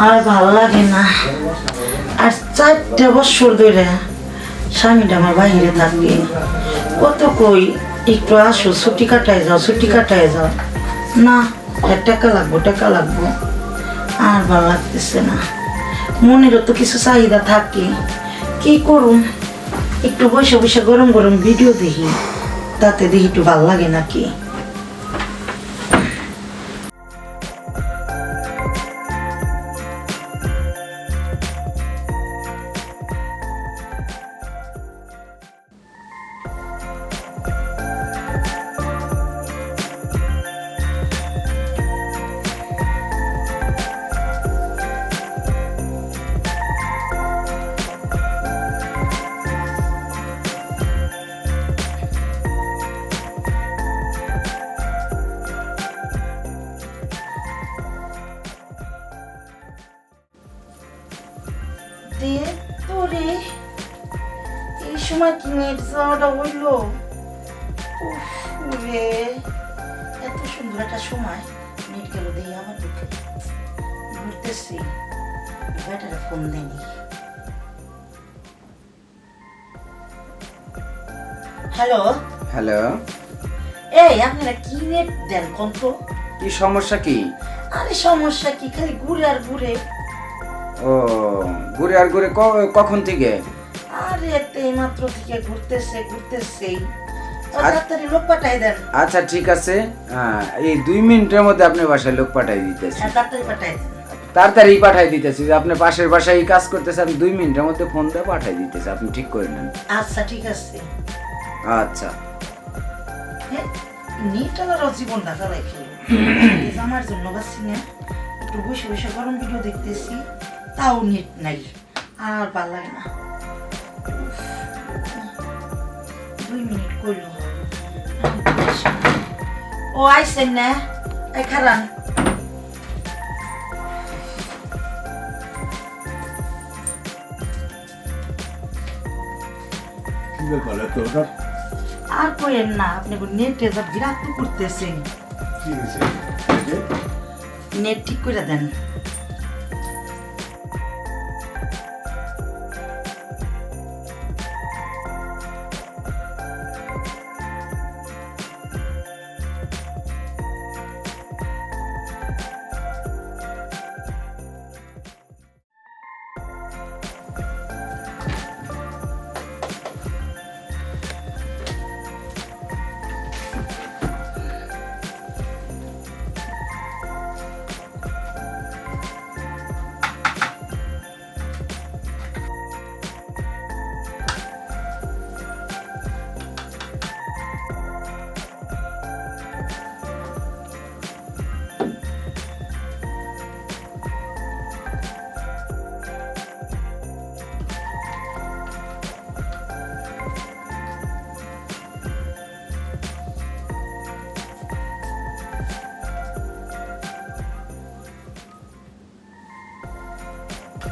আর ভাল লাগে না। আর 4 বছর ধরে স্বামীটা আমার বাইরে থাকে। কত কই একটু আসো, ছুটি কাটায় যাও, ছুটি কাটায় যাও। না, টাকা লাগবো, টাকা লাগবো। আর ভাল লাগতেছে না। মনেরও তো কিছু চাহিদা থাকে, কি করুন? একটু বসে বসে গরম গরম ভিডিও দেখি, তাতে দেখি একটু ভাল লাগে নাকি। দিয়ে তোরে এই সময় কি নেট যাওয়াটা হইলো? উফ রে, এত সুন্দর একটা সময় নেট গেল দিয়ে আমার দুঃখে ঘুরতেছি। ব্যাটারে ফোন দেয়নি। হ্যালো হ্যালো, এই আপনারা কি নেট দেন কোন তো? কি সমস্যা কি? আরে সমস্যা কি, খালি ঘুরে আর ঘুরে। ও ঘুরে আর ঘুরে কখন থেকে? আরে এই মাত্র থেকে ঘুরতেছে ঘুরতেছেই। তাড়াতাড়ি লোক পাঠাই দেন। আচ্ছা ঠিক আছে, এই 2 মিনিটের মধ্যে আপনি বাসায় লোক পাঠাই দিতেছি। হ্যাঁ, তাড়াতাড়ি পাঠাই দেন। তাড়াতাড়ি পাঠাই দিতেছি। আপনি পাশের বাসায় কাজ করতেছে, আমি 2 মিনিটের মধ্যে ফোন দিয়ে পাঠাই দিতেছি। আপনি ঠিক করে নেন। আচ্ছা ঠিক আছে। আচ্ছা। নেটালারও জীবনটা চালাই ফেলল। আমার জন্য বাসি না, একটু বসে বসে গরম ভিডিও দেখতেছি, তাও নেট নাই। আর ভাল লাগে না। 2 মিনিট কইল। ও আইসেন না, এই খারান। আর কইেন না, আপনি নেটে যা বিরাট করতেছেন। নেট ঠিক করে দেন।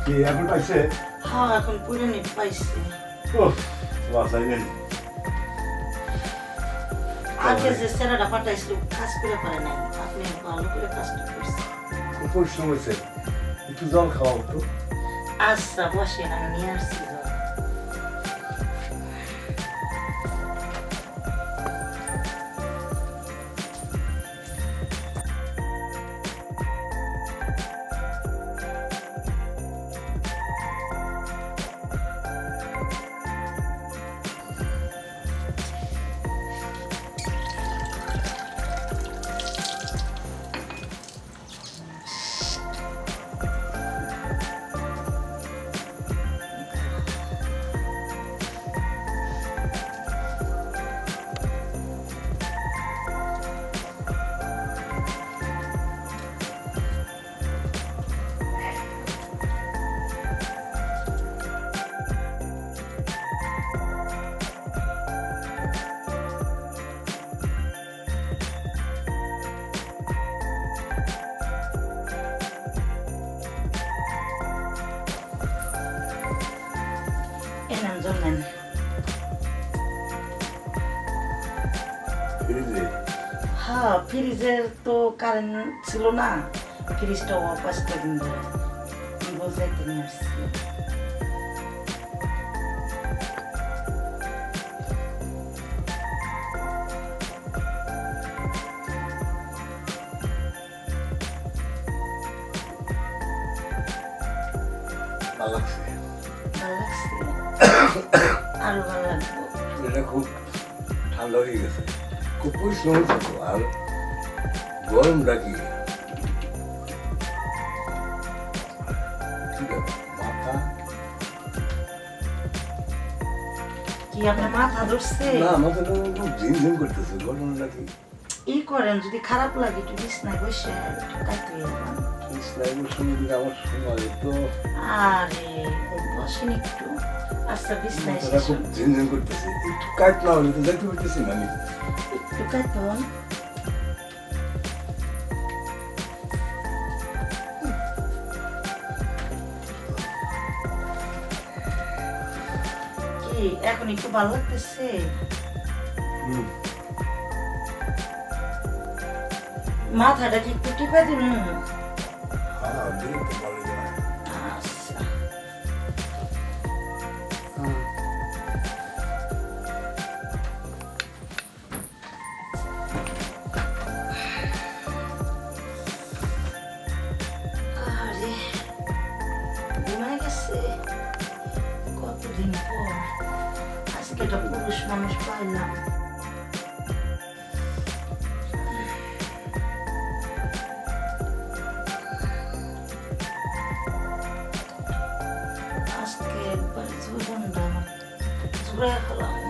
কি এখন পাইছে? হ্যাঁ, এখন পুরো নেট পাইছে। ওহ, বাসাইলেন। আগে যে সেরাটা পাঠাইছিল কাজ করে পারে নাই, আপনি ভালো করে কাজটা করছেন। খুব পরিশ্রম হয়েছে, একটু জল খাওয়াও তো। আচ্ছা বসেন, আমি নিয়ে আসছি জল। এনেন জল নেন। হ্যাঁ, ফ্রিজের তো কারেন্ট ছিল না, ফ্রিজটা ওয়াপাস করে দিন ধরে বলতে নিয়ে আসছি। ভালো লাগছে। ভালো লাগছে? আরো ভালো লাগবো। এটা খুব ঠান্ডা হয়ে গেছে, খুব পরিশ্রম হচ্ছে তো। আর গরমটা কি ঠিক আছে, মাথা কি আপনার মাথা ধরছে? না, মাথাটা খুব ঝিমঝিম করতেছে। গরমটা কি ই করেন, যদি খারাপ লাগে একটু বিছনায় বসে একটু কাটতে যাবেন। স্নাইবের সঙ্গে যদি আমার সময় তো আরে বসেন একটু। আচ্ছা বিছনায় মাথাটা খুব ঝিমঝিম করতেছে, একটু কাট না হলে তো যাইতে পারতেছি না আমি। একটু কাটুন। কি এখন একটু ভালো লাগতেছে? হুম, মাথাটা কি একটু টিপে দিন? হ্যাঁ, দিলে তো ভালো যায়। আচ্ছা আরে ঘুমায় গেছে কতদিন পর আজকে একটা পুরুষ মানুষ পাইলাম। আজকে একবার জীবনটা আমার জুড়ে হলাম।